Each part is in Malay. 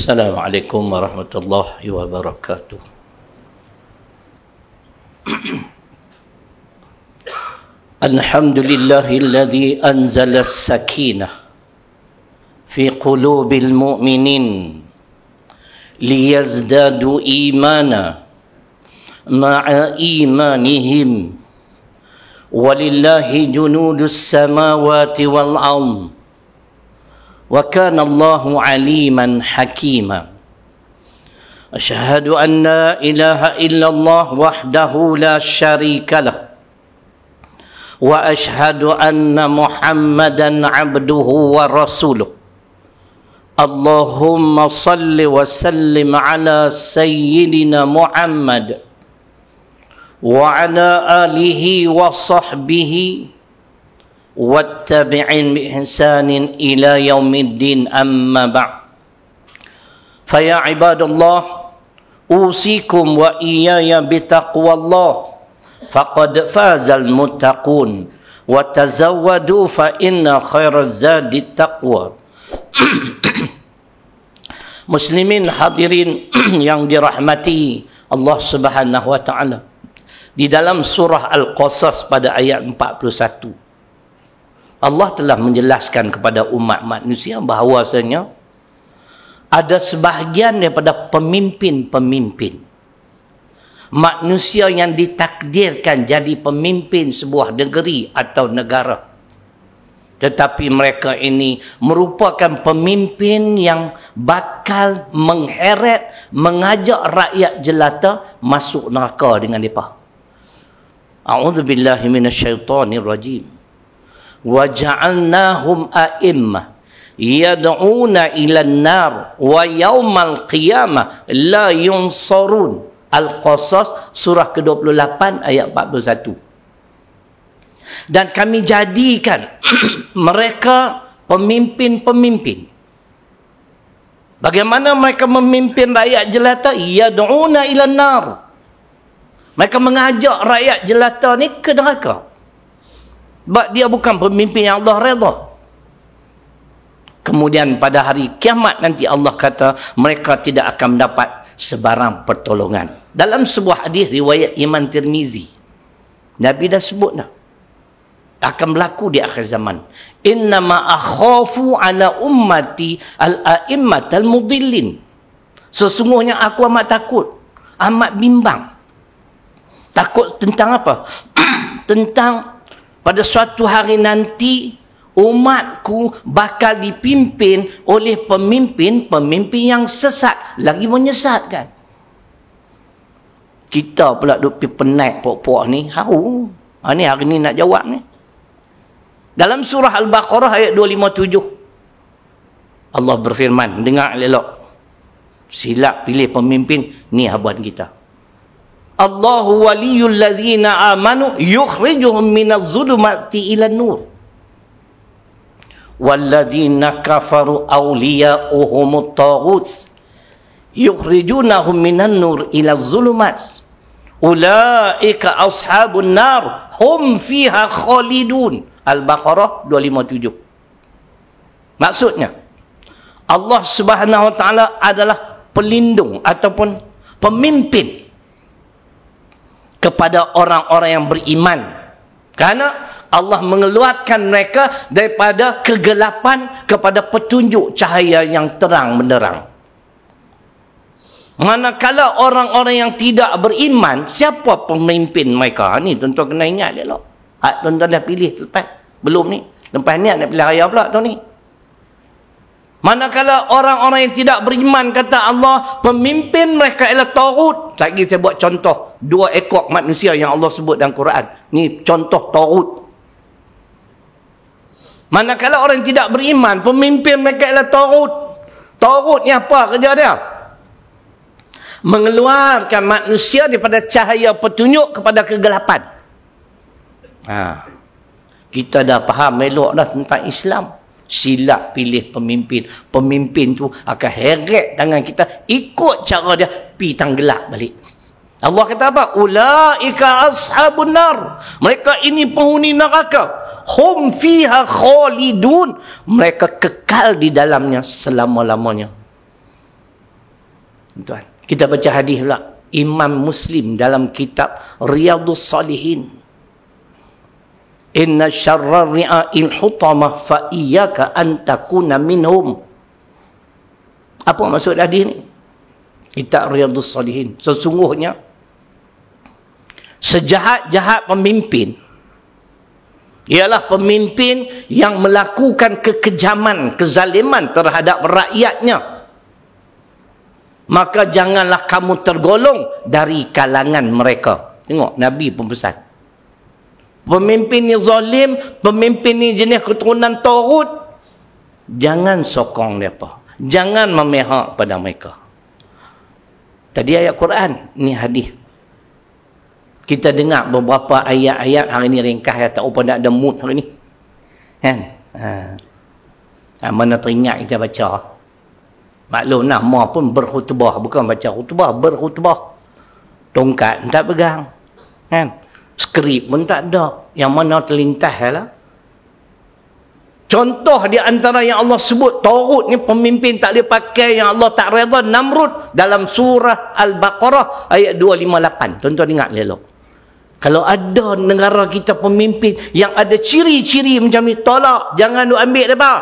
Assalamualaikum warahmatullahi wabarakatuh. Alhamdulillahilladzi anzala as-sakinah fi qulubil mu'minin liyazdadu imana ma'a imanihim walillahi junudus samawati wal ardh wa kana Allahu aliman hakima. Asyhadu an la ilaha illallah wahdahu la syarika lah wa asyhadu anna Muhammadan abduhu wa rasuluh. Allahumma salli wa sallim ala sayyidina Muhammad wa ala alihi wa sahbihi wattabi'in bi ihsanin ila yaumiddin, amma ba'd. Faya ibadallah, usikum wa iyaya bitaqwallah, faqad fazal muttaqun, wa tazawwadu fa inna khairaz zadi taqwa. Muslimin hadirin yang dirahmati Allah Subhanahu wa taala, di dalam surah Al-Qasas pada ayat 41, Allah telah menjelaskan kepada umat manusia bahawasanya ada sebahagian daripada pemimpin-pemimpin manusia yang ditakdirkan jadi pemimpin sebuah negeri atau negara. Tetapi mereka ini merupakan pemimpin yang bakal mengheret, mengajak rakyat jelata masuk neraka dengan mereka. A'udzubillahi minasyaitonirrajim. Wa ja'alnahum a'immah yad'una ilan nar wa yaumal qiyamah la yunsarun. Al-Qasas surah ke-28 ayat 41. Dan kami jadikan mereka pemimpin-pemimpin. Bagaimana mereka memimpin rakyat jelata? Yad'una ilan nar. Mereka mengajak rakyat jelata ni ke neraka. Sebab dia bukan pemimpin yang Allah redha. Kemudian pada hari kiamat nanti Allah kata mereka tidak akan mendapat sebarang pertolongan. Dalam sebuah hadis riwayat Imam Tirmizi, Nabi dah sebut dah akan berlaku di akhir zaman. Innama akhafu ala ummati al-a'immat al-mudillin. Sesungguhnya aku amat takut, amat bimbang. Takut tentang apa? Tentang pada suatu hari nanti umatku bakal dipimpin oleh pemimpin-pemimpin yang sesat, lagi menyesatkan. Kita pula duk penat pokok-pokok ni, haru. Ni hari ni nak jawab ni. Dalam surah Al-Baqarah ayat 257, Allah berfirman, dengar elok. Silap pilih pemimpin, ni habuan kita. Allahu waliyul ladzina amanu yukhrijuhum minaz zulumati ilan nur. Walladzina kafaru awliya'uhumut taghut yukhrijunahum minan nur ilaz zulumat. Ulaika ashabun nar hum fiha khalidun. Al-Baqarah 257. Maksudnya Allah Subhanahu wa taala adalah pelindung ataupun pemimpin kepada orang-orang yang beriman, kerana Allah mengeluarkan mereka daripada kegelapan kepada petunjuk cahaya yang terang benderang. Manakala orang-orang yang tidak beriman, siapa pemimpin mereka? Ni tuan-tuan kena ingat dia lah. Tuan-tuan dah pilih lepas, belum ni? Lepas ni nak pilih raya pula tuan ni. Manakala orang-orang yang tidak beriman, kata Allah, pemimpin mereka ialah taghut. Lagi saya buat contoh 2 ekor manusia yang Allah sebut dalam Quran. Ni contoh taghut. Manakala orang yang tidak beriman, pemimpin mereka ialah taghut. Taghut ni apa kerja dia? Mengeluarkan manusia daripada cahaya petunjuk kepada kegelapan. Kita dah faham elok dah tentang Islam. Silap pilih pemimpin. Pemimpin tu akan heret tangan kita, ikut cara dia, pi tanggelak balik. Allah kata apa? Ulaika ashabun nar. Mereka ini penghuni neraka. Hum fiha khalidun. Mereka kekal di dalamnya selama-lamanya. Tuan, kita baca hadis pula. Imam Muslim dalam kitab Riyadhus Salihin. Inna syarrar ri'a'il hutamah fa iyyaka an takuna minhum. Apa maksud hadis ni? Kitab Riyadhus Salihin. Sesungguhnya sejahat-jahat pemimpin ialah pemimpin yang melakukan kekejaman, kezaliman terhadap rakyatnya. Maka janganlah kamu tergolong dari kalangan mereka. Tengok, Nabi pun pesan. Pemimpin ni zalim, pemimpin ni jenis keturunan Taghut, jangan sokong mereka. Jangan memihak pada mereka. Tadi ayat Quran, ni hadis. Kita dengar beberapa ayat-ayat hari ni ringkas, tak apa nak ada mood hari ni. Kan? Mana teringat kita baca. Maklum nama pun berkhutbah, bukan baca khutbah, berkhutbah. Tongkat tak pegang. Kan? Skrip pun tak ada. Yang mana terlintas lah. Contoh di antara yang Allah sebut, Taghut ni pemimpin tak boleh pakai, yang Allah tak redha, Namrud dalam surah Al-Baqarah ayat 258. Tuan-tuan ingat elok. Kalau ada negara kita pemimpin yang ada ciri-ciri macam ni, tolak, jangan duk ambil lepas.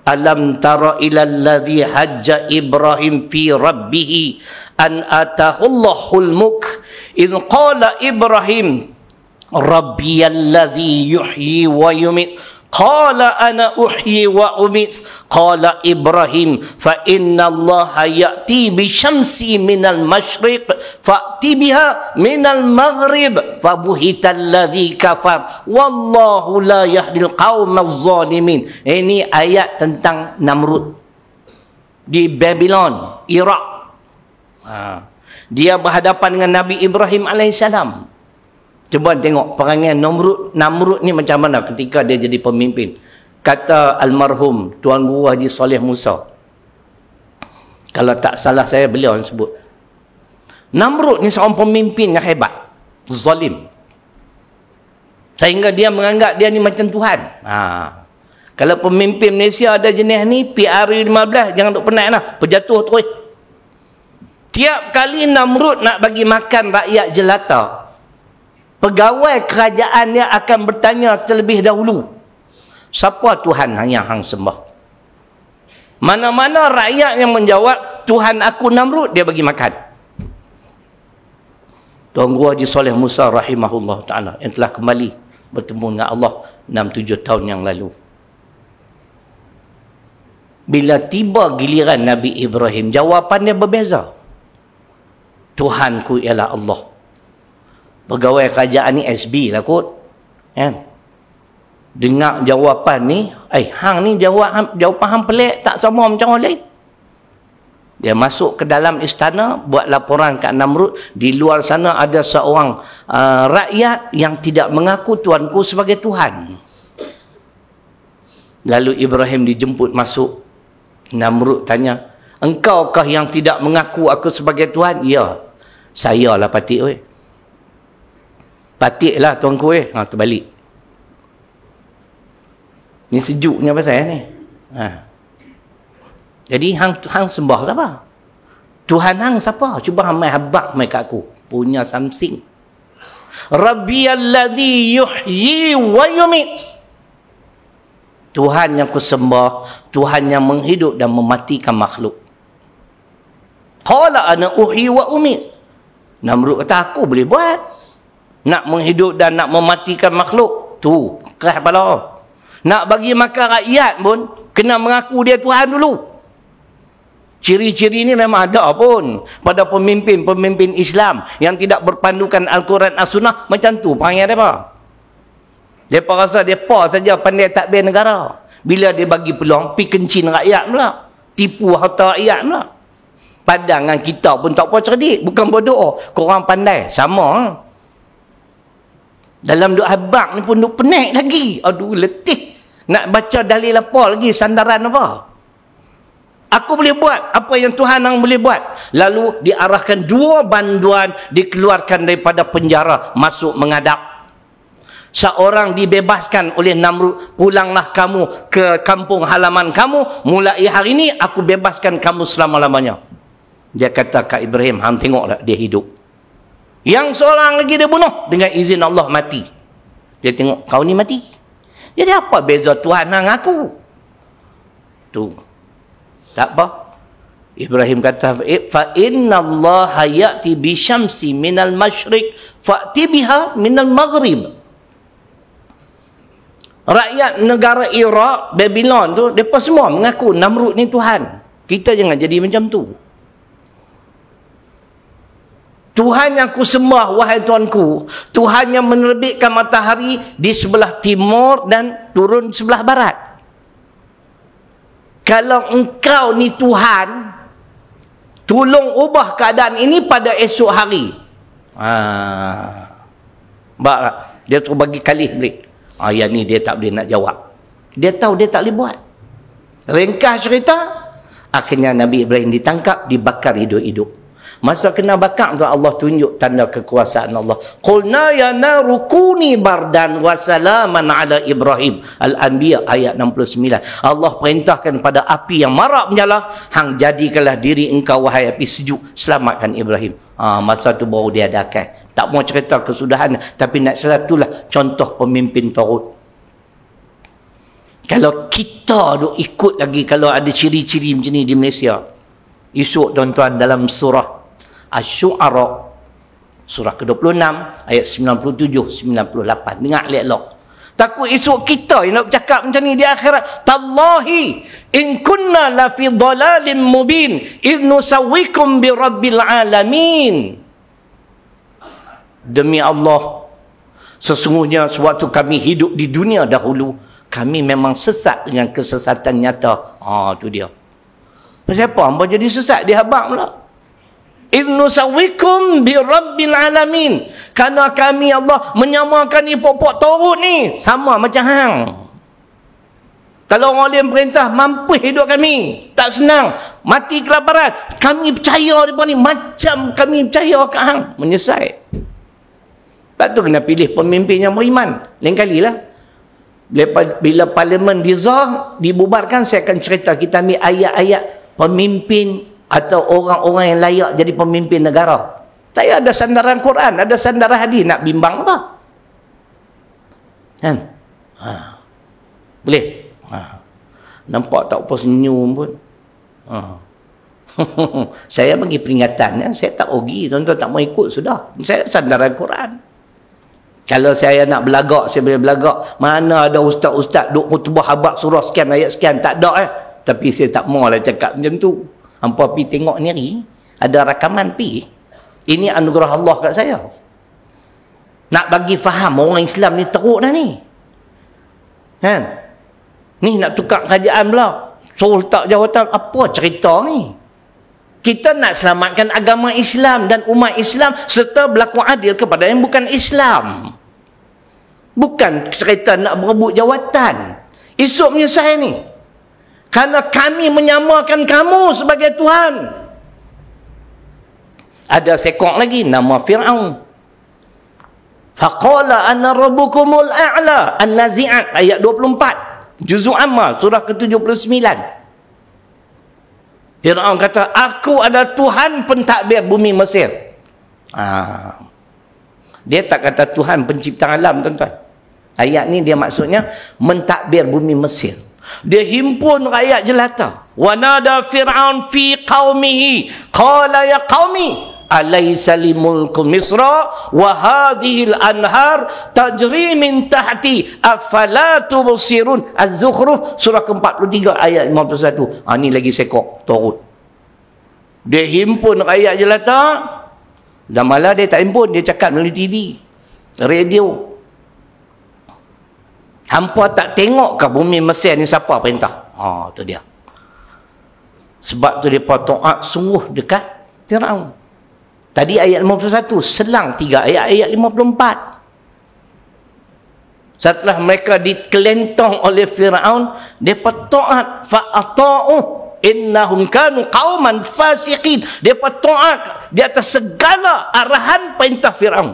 Alam tara ilal ladzi hajja Ibrahim fi rabbih an atahullahul mulk idh qala Ibrahim rabbiyalladzi yuhyi wa yumit qala ana uhyi wa umit qala Ibrahim fa inna allaha ya'ti bi syamsi minal masyriq fa'ti biha minal maghrib fa buhital ladzi kafar wallahu la yahdil qaumaz zalimin. Ini ayat tentang Namrud di Babylon, Iraq. Dia berhadapan dengan Nabi Ibrahim alaihissalam. Cuba tengok perangai Namrud ni macam mana ketika dia jadi pemimpin. Kata almarhum Tuan Guru Haji Saleh Musa, kalau tak salah saya, beliau yang sebut, Namrud ni seorang pemimpin yang hebat, zalim, sehingga dia menganggap dia ni macam Tuhan. Kalau pemimpin Malaysia ada jenis ni, PRU 15, jangan duk penat lah, berjatuh terus. Tiap kali Namrud nak bagi makan rakyat jelata, pegawai kerajaan dia akan bertanya terlebih dahulu, siapa Tuhan yang hang sembah? Mana-mana rakyat yang menjawab Tuhan aku Namrud, dia bagi makan. Tuan Guru Haji Saleh Musa rahimahullah ta'ala yang telah kembali bertemu dengan Allah 6-7 tahun yang lalu, bila tiba giliran Nabi Ibrahim, jawapannya berbeza. Tuhanku ialah Allah. Pegawai kerajaan ni SB lah kot. Kan? Dengar jawapan ni, hang ni jawapan hang pelik, tak sama macam orang lain. Dia masuk ke dalam istana, buat laporan kat Namrud, di luar sana ada seorang rakyat yang tidak mengaku tuanku sebagai Tuhan. Lalu Ibrahim dijemput masuk. Namrud tanya, engkaukah yang tidak mengaku aku sebagai Tuhan? Ya, saya lah patik weh. Patik lah tuanku weh. Terbalik. Ni sejuknya pasal ni. Jadi hang sembah siapa? Tuhan hang siapa? Cuba hang mai habak mai kat aku. Punya something. Rabbiyalladzi yuhyi wa yumit. Tuhan yang ku sembah, Tuhan yang menghidup dan mematikan makhluk. Qala ana uhyi wa umit. Namrud kata, aku boleh buat. Nak menghidup dan nak mematikan makhluk, tu keras kepala. Nak bagi makan rakyat pun kena mengaku dia Tuhan dulu. Ciri-ciri ni memang ada pun pada pemimpin-pemimpin Islam yang tidak berpandukan Al-Quran As-Sunnah. Macam tu perangai mereka. Mereka rasa mereka saja pandai takbir negara. Bila dia bagi peluang, pi kencin rakyat pula, tipu harta rakyat pula. Padangan kita pun tak apa cerdik, bukan bodoh. Korang pandai, sama. Dalam duk habak ni pun duk penat lagi. Aduh, letih. Nak baca dalil apa lagi, sandaran apa? Aku boleh buat apa yang Tuhan yang boleh buat. Lalu diarahkan 2 banduan, dikeluarkan daripada penjara, masuk menghadap. Seorang dibebaskan oleh Namrud, pulanglah kamu ke kampung halaman kamu, mulai hari ini aku bebaskan kamu selama-lamanya. Dia kata kat Ibrahim, hang tengok tak dia hidup. Yang seorang lagi dia bunuh dengan izin Allah mati. Dia tengok, kau ni mati. Jadi apa beza Tuhan dengan aku? Tu. Tak apa. Ibrahim kata, fa inna Allah ya'ti bi syamsi minal masyriq fa'ti biha minal maghrib. Rakyat negara Iraq, Babylon tu, mereka semua mengaku Namrud ni Tuhan. Kita jangan jadi macam tu. Tuhan yang ku sembah, wahai Tuanku, Tuhan yang menerbitkan matahari di sebelah timur dan turun sebelah barat. Kalau engkau ni Tuhan, tolong ubah keadaan ini pada esok hari. Dia terus bagi kalih balik. Yang ni dia tak boleh nak jawab. Dia tahu dia tak boleh buat. Ringkas cerita, akhirnya Nabi Ibrahim ditangkap, dibakar hidup-hidup. Masa kena bakar tu Allah tunjuk tanda kekuasaan Allah. Qulna ya naru kuni bardan wa salaman ala Ibrahim. Al-Anbiya ayat 69. Allah perintahkan pada api yang marak menyala, hang jadikanlah diri engkau wahai api sejuk, selamatkan Ibrahim. Masa tu baru dia adakan. Tak mau cerita kesudahan, tapi nak itulah contoh pemimpin Tagut. Kalau kita duk ikut lagi, kalau ada ciri-ciri macam ni di Malaysia, esok tuan-tuan dalam surah Asy-Syu'ara surah ke-26 ayat 97-98. Dengar elok-elok. Takut esok kita yang nak bercakap macam ni di akhirat. Tallahi in kunna la fi dhalalin mubin idh nusawwikum bi rabbil alamin. Demi Allah, sesungguhnya sewaktu kami hidup di dunia dahulu, kami memang sesat dengan kesesatan nyata. Tu dia. Siapa hamba jadi sesat? Dia habaq pula. Idnu sawikum bi rabbil alamin. Kerana kami Allah menyamakan ni pokok Tagut ni sama macam hang. Kalau orang lain perintah mampu hidup kami, tak senang, mati kelaparan, kami percaya depa ni macam kami percaya kat hang, menyesal. Sebab tu kena pilih pemimpin yang beriman. Lain kalilah. Bila parlimen dibubarkan, saya akan cerita, kita ambil ayat-ayat pemimpin atau orang-orang yang layak jadi pemimpin negara. Saya ada sandaran Quran, ada sandaran hadis, nak bimbang apa? Kan? Boleh? Nampak tak apa senyum pun. Saya bagi peringatan, saya tak rugi, tuan-tuan tak mau ikut sudah. Saya sandaran Quran. Kalau saya nak belagak, saya boleh belagak. Mana ada ustaz-ustaz duk khutbah habaq surah sekian ayat sekian, tak ada Tapi saya tak maulah cakap macam tu. Hampa pi tengok ni, ada rakaman pi. Ini anugerah Allah kat saya. Nak bagi faham orang Islam ni teruk dah ni. Kan? Ni nak tukar kerajaan pula. Suruh letak jawatan, apa cerita ni? Kita nak selamatkan agama Islam dan umat Islam serta berlaku adil kepada yang bukan Islam. Bukan cerita nak berebut jawatan. Esok menyesal ni. Kerana kami menyamakan kamu sebagai Tuhan. Ada sekok lagi nama Fir'aun. Faqala ana rabbukumul a'la. An-Nazi'at ayat 24. Juzuk Amma surah ke-79. Fir'aun kata, aku adalah Tuhan pentadbir bumi Mesir. Dia tak kata Tuhan pencipta alam, tuan-tuan. Ayat ni dia maksudnya mentadbir bumi Mesir. Dia himpun rakyat jelata. Wa nada Fir'aun fi qaumihi qala ya qaumi alaysa li mulku Misra wa hadhihi al-anhar tajri min tahti afala tubsirun. Az-Zukhruf surah ke-43 ayat 51. Ni lagi sekok Tagut. Dia himpun rakyat jelata, dan malah dia tak himpun, dia cakap melalui TV, radio. Hampa tak tengok ke bumi Mesir ni siapa perintah? Tu dia. Sebab tu mereka taat sungguh dekat Fir'aun. Tadi ayat 51, selang 3 ayat 54. Setelah mereka dikelentong oleh Fir'aun, mereka taat fa'ata'u innahum kanu qauman fasiqin. Mereka taat di atas segala arahan perintah Fir'aun.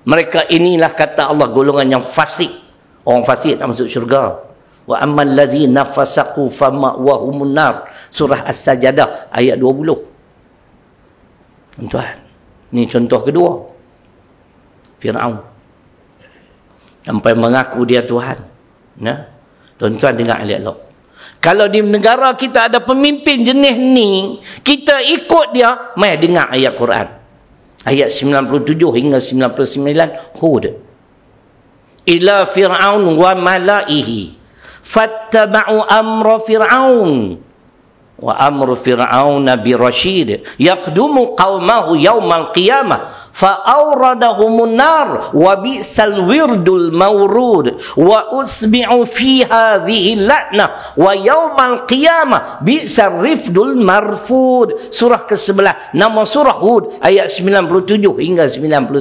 Mereka inilah kata Allah golongan yang fasik. Orang fasik tak masuk syurga. Wa ammal ladzina fasaqu fama'wahumun nar. Surah As-Sajdah ayat 20. Tuan-tuan, ni contoh kedua. Fir'aun sampai mengaku dia Tuhan. Nah, tuan-tuan dengar elok-elok. Kalau di negara kita ada pemimpin jenis ni, kita ikut dia, mai dengar ayat Quran. Ayat 97 hingga 99 Hud. Ila Fir'aun wa malaihi fattaba'u amra Fir'aun wa amru fir'auna birashid yaqdumu qaumahu yaumal qiyamah fa awradahumun nar wa bi'sal wirdul mawrud wa usbi'u fi hadhihi la'nah wa yaumal qiyamah bi'sal rifdul marfud. Surah ke-11, nama surah Hud, ayat 97 hingga 99.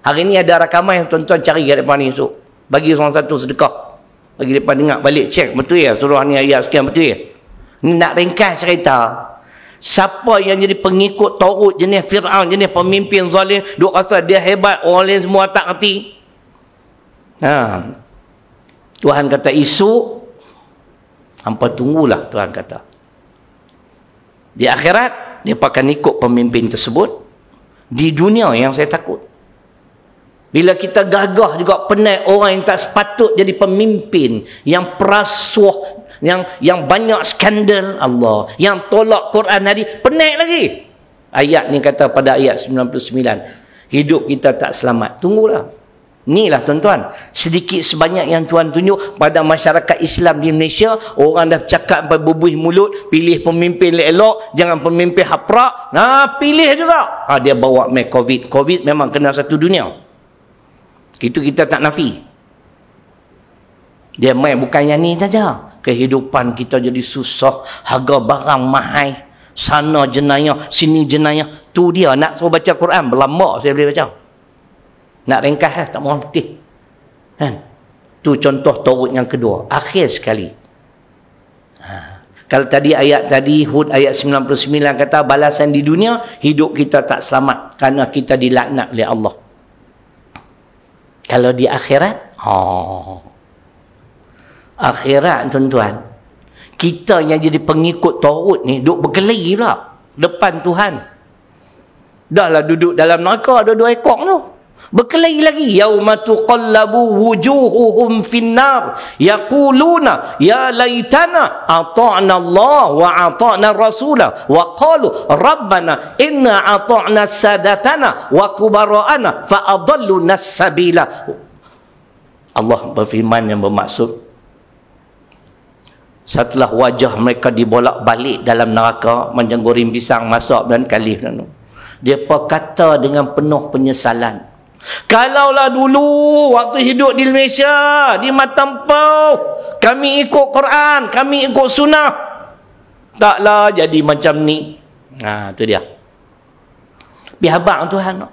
Hari ni ada rakaman yang tuan-tuan cari kat depan ni esok, bagi seorang satu sedekah, bagi depan dengar balik, cek betul ya surah ni ayat sekian, betul ya. Ni nak ringkas cerita. Siapa yang jadi pengikut Taurut jenis Fir'aun, jenis pemimpin zalim, duk rasa dia hebat, orang lain semua tak erti. Tuhan kata esok, hampa tunggulah, Tuhan kata. Di akhirat, dia akan ikut pemimpin tersebut. Di dunia yang saya takut. Bila kita gagah juga penat orang yang tak sepatut jadi pemimpin, yang perasuh, yang banyak skandal Allah, yang tolak Quran hadis, penat lagi. Ayat ni kata pada ayat 99, hidup kita tak selamat. Tunggulah. Inilah tuan-tuan, sedikit sebanyak yang Tuhan tunjuk pada masyarakat Islam di Malaysia. Orang dah cakap sampai berbuih mulut, pilih pemimpin elok, jangan pemimpin haprak. Pilih juga. Dia bawa COVID. COVID memang kena satu dunia. Itu kita tak nafi. Dia main bukan yang ni saja. Kehidupan kita jadi susah, harga barang mahal, sana jenayah, sini jenayah. Tu dia nak suruh baca Quran, berlambak saya boleh baca. Nak ringkas tak mahu letih. Kan? Tu contoh Taurut yang kedua. Akhir sekali. Kalau tadi ayat tadi Hud ayat 99 kata balasan di dunia, hidup kita tak selamat kerana kita dilaknat oleh Allah. Kalau di akhirat, akhirat tuan-tuan, kita yang jadi pengikut Taurut ni duk berkelahi pula depan Tuhan. Dahlah duduk dalam neraka ada 2 ekor tu, berkelahi lagi. Yauma tuqallabu wujuhuhum finnar yaquluna ya laitana ata'na Allah wa ata'na rasula wa qalu rabbana inna ata'na sadatana wa kubara'ana fa adalluna sabila. Allah berfirman yang bermaksud, setelah wajah mereka dibolak-balik dalam neraka macam goreng pisang masak dan kalih, dia berkata dengan penuh penyesalan, kalaulah dulu waktu hidup di Malaysia, di Matampau, kami ikut Quran, kami ikut sunnah, taklah jadi macam ni. Tu dia. Bihabak Tuhan.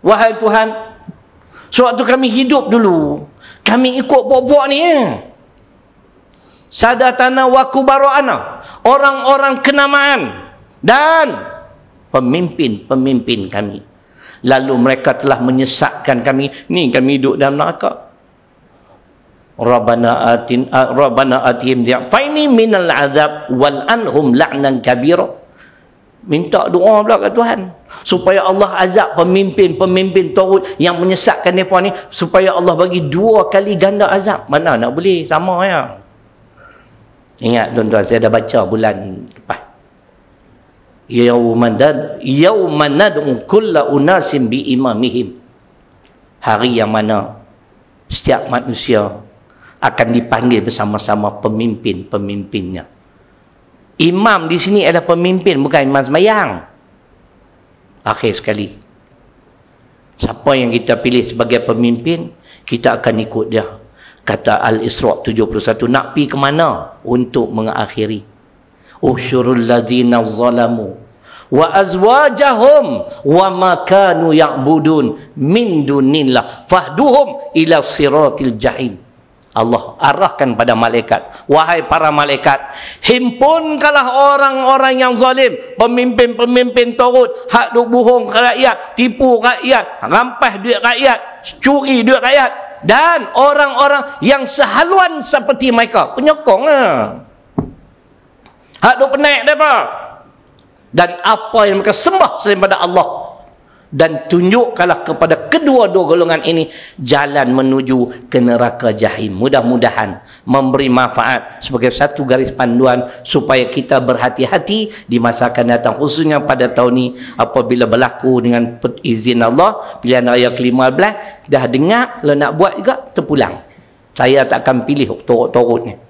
Wahai Tuhan, sewaktu kami hidup dulu, kami ikut buat-buat ni. Sadatana wa kubara'ana, orang-orang kenamaan dan pemimpin-pemimpin kami. Lalu mereka telah menyesatkan kami. Ni kami hidup dalam neraka. Rabbana atihim dhi'faini minal azab wal anhum la'nan kabira. Minta doa pula kat Tuhan supaya Allah azab pemimpin-pemimpin Taurut yang menyesatkan mereka ni, supaya Allah bagi 2 kali ganda azab. Mana nak boleh sama ya. Ingat tuan-tuan, saya dah baca bulan lepas. Yawma nad'u kulla unasim bi imamihim. Hari yang mana setiap manusia akan dipanggil bersama-sama pemimpin-pemimpinnya. Imam di sini adalah pemimpin, bukan imam sembahyang. Akhir sekali, siapa yang kita pilih sebagai pemimpin, kita akan ikut dia. Kata Al-Isra' 71, nak pergi ke mana untuk mengakhiri? Usyurul ladzina zalamu wa azwajahum wa ma kanu ya'budun min dunillah fahduhum ila siratil jahim. Allah arahkan pada malaikat, wahai para malaikat, himpunkanlah orang-orang yang zalim, pemimpin-pemimpin Taurut, hak duk bohong ke rakyat, tipu rakyat, rampas duit rakyat, curi duit rakyat, dan orang-orang yang sehaluan seperti mereka, penyokong hak duk penat depa. dan apa yang mereka sembah selain pada Allah, dan tunjukkanlah kepada kedua-dua golongan ini jalan menuju ke neraka jahim. Mudah-mudahan memberi manfaat sebagai satu garis panduan supaya kita berhati-hati di masa akan datang, khususnya pada tahun ini apabila berlaku dengan izin Allah pilihan raya ke-15. Dah dengar, kalau nak buat juga terpulang. Saya tak akan pilih turut-turutnya.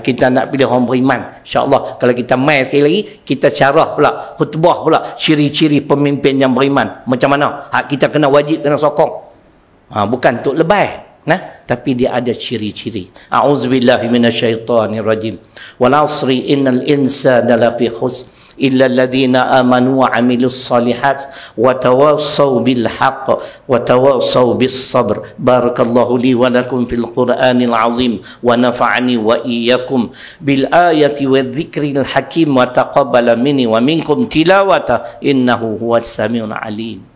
Kita nak pilih orang beriman. InsyaAllah kalau kita main sekali lagi, kita syarah pula, khutbah pula ciri-ciri pemimpin yang beriman macam mana. Kita kena wajib, kena sokong. Bukan untuk lebay, tapi dia ada ciri-ciri. A'udzubillahi minasyaitanirrajim. Wal 'asri innal insana lafi khusr illa alladhina amanu wa 'amilus solihat wa tawassaw bil haqq wa tawassaw bis sabr. Barakallahu li wa lakum fil Qur'anil 'azim wa nafa'ani wa iyyakum bil ayati wadh-dhikril hakim wa taqabbala minni wa minkum tilawata innahu huwas samiul 'alim.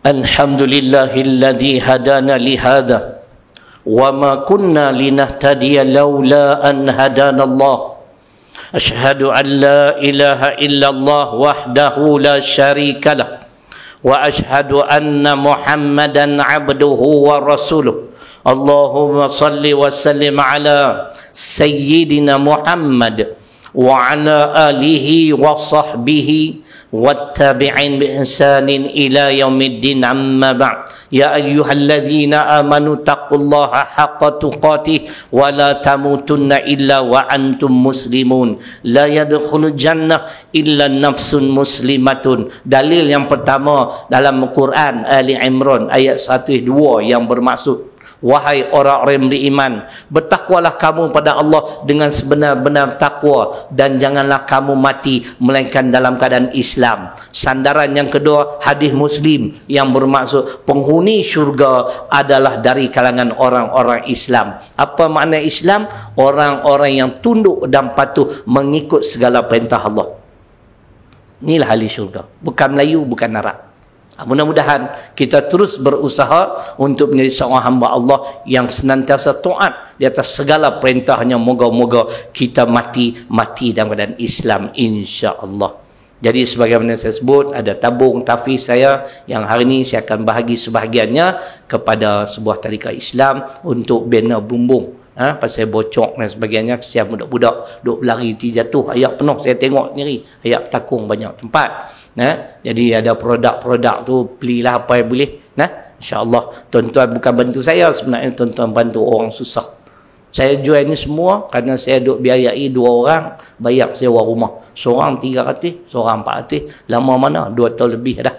Alhamdulillahilladzi hadana lihada wa ma kunna linahtadiya laula an hadana Allah. Ashhadu an la ilaha illallah wahdahu la syarika lah wa ashhadu anna Muhammadan abduhu wa rasuluh. Allahumma salli wa sallim ala sayyidina Muhammad wa ala alihi wa sahbihi wattabi'in bi ihsanin ila yaumiddin, amma ba'd. Ya ayyuhalladzina amanu taqullaha haqqa tuqatih wa la tamutunna illa wa antum muslimun. La yadkhulul jannah illa nafsun muslimatun. Dalil yang pertama dalam Quran Ali Imran ayat 102 yang bermaksud, wahai orang-orang yang beriman, bertakwalah kamu pada Allah dengan sebenar-benar takwa, dan janganlah kamu mati melainkan dalam keadaan Islam. Sandaran yang kedua, hadis Muslim yang bermaksud penghuni syurga adalah dari kalangan orang-orang Islam. Apa makna Islam? Orang-orang yang tunduk dan patuh mengikut segala perintah Allah. Inilah ahli syurga. Bukan Melayu, bukan Arab. Mudah-mudahan kita terus berusaha untuk menjadi seorang hamba Allah yang senantiasa taat di atas segala perintahnya. Moga-moga kita mati dalam keadaan Islam, insya-Allah. Jadi sebagaimana saya sebut, ada tabung tahfiz saya yang hari ini saya akan bahagi sebahagiannya kepada sebuah tarikat Islam untuk bina bumbung. Pasal bocok dan sebagainya, kesian budak-budak duk berlari jatuh, ayak penuh saya tengok sendiri, ayak takung banyak tempat. Jadi ada produk-produk tu, belilah apa yang boleh. InsyaAllah tuan-tuan bukan bantu saya, sebenarnya tuan-tuan bantu orang susah. Saya jual ni semua kerana saya duk biayai 2 orang bayar sewa rumah. Seorang 300, seorang 400. Lama mana? 2 tahun lebih dah.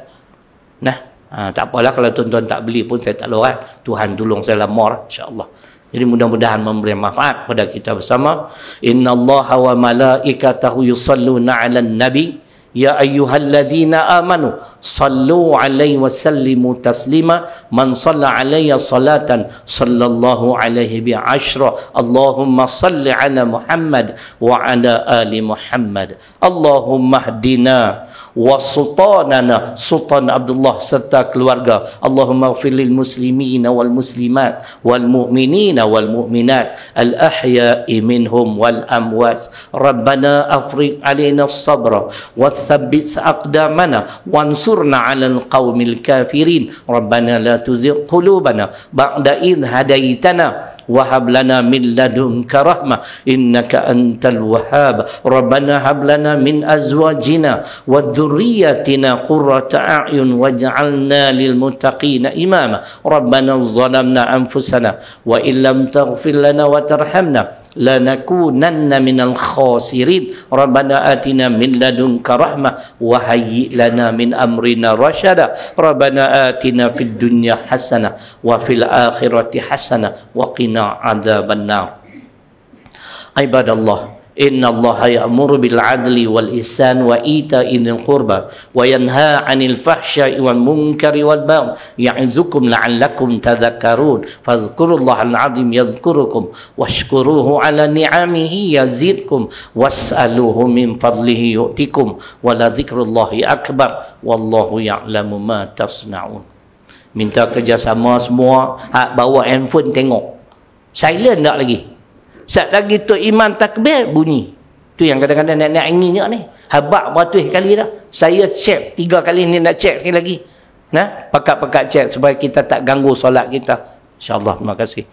Tak apalah kalau tuan-tuan tak beli pun saya tak lorat. Tuhan tolong saya lamar, insyaAllah. Jadi mudah-mudahan memberi manfaat pada kita bersama. Innallaha wa malaikatahu yusalluna 'alan nabi. Ya ayyuhalladzina amanu sallu alaihi wa sallimu taslima. Man shalla alayya salatan sallallahu alaihi bi ashra. Allahumma salli ala Muhammad wa ala ali Muhammad. Allahumma hdina wa sultanana Sultan Abdullah serta keluarga. Allahumma ighfir lil muslimina wal muslimat wal mu'minina wal mu'minat al ahya'i minhum wal amwas. Rabbana afriq alaina as-sabra wa thabbit aqdamana wansurna 'alal qaumil kafirin. Rabbana la tuzigh qulubana ba'da idh hadaitana wa hab lana min ladunka rahmah innaka antal wahhab. Rabbana hab lana min azwajina wa dhurriyyatina qurrata a'yun waj'alna lil muttaqina imama. Rabbana zalamna anfusana wa illam taghfir lana wa tarhamna lanakunanna minal khasirin. Rabbana atina min ladunka rahmah wa hayyi lana min amrina rasyada. Rabbana atina fid dunya hasanah wa fil akhirati hasanah wa qina adzabannar. Ibadallah, inna Allaha ya'muru bil 'adli wal ihsan wa ita'i dzil qurba wa yanha 'anil fahsya'i wal munkari wal baghi ya'izukum la'allakum tadhakkarun. Fadhkurullahal 'azim yadhkurukum washkuruhu 'ala ni'amihi yazidkum was'aluhu min fadlihi yu'tikum wa la dzikrullahi akbar wallahu ya'lamu ma tasna'un. Minta kerjasama semua. Bawa handphone tengok. Silent tak lagi. Sat lagi tu imam takbir, bunyi. Tu yang kadang-kadang nak anginnya ni. Habak beratus kali dah. Saya check 3 kali ni, nak check sekali lagi. Pakat-pakat check supaya kita tak ganggu solat kita. InsyaAllah. Terima kasih.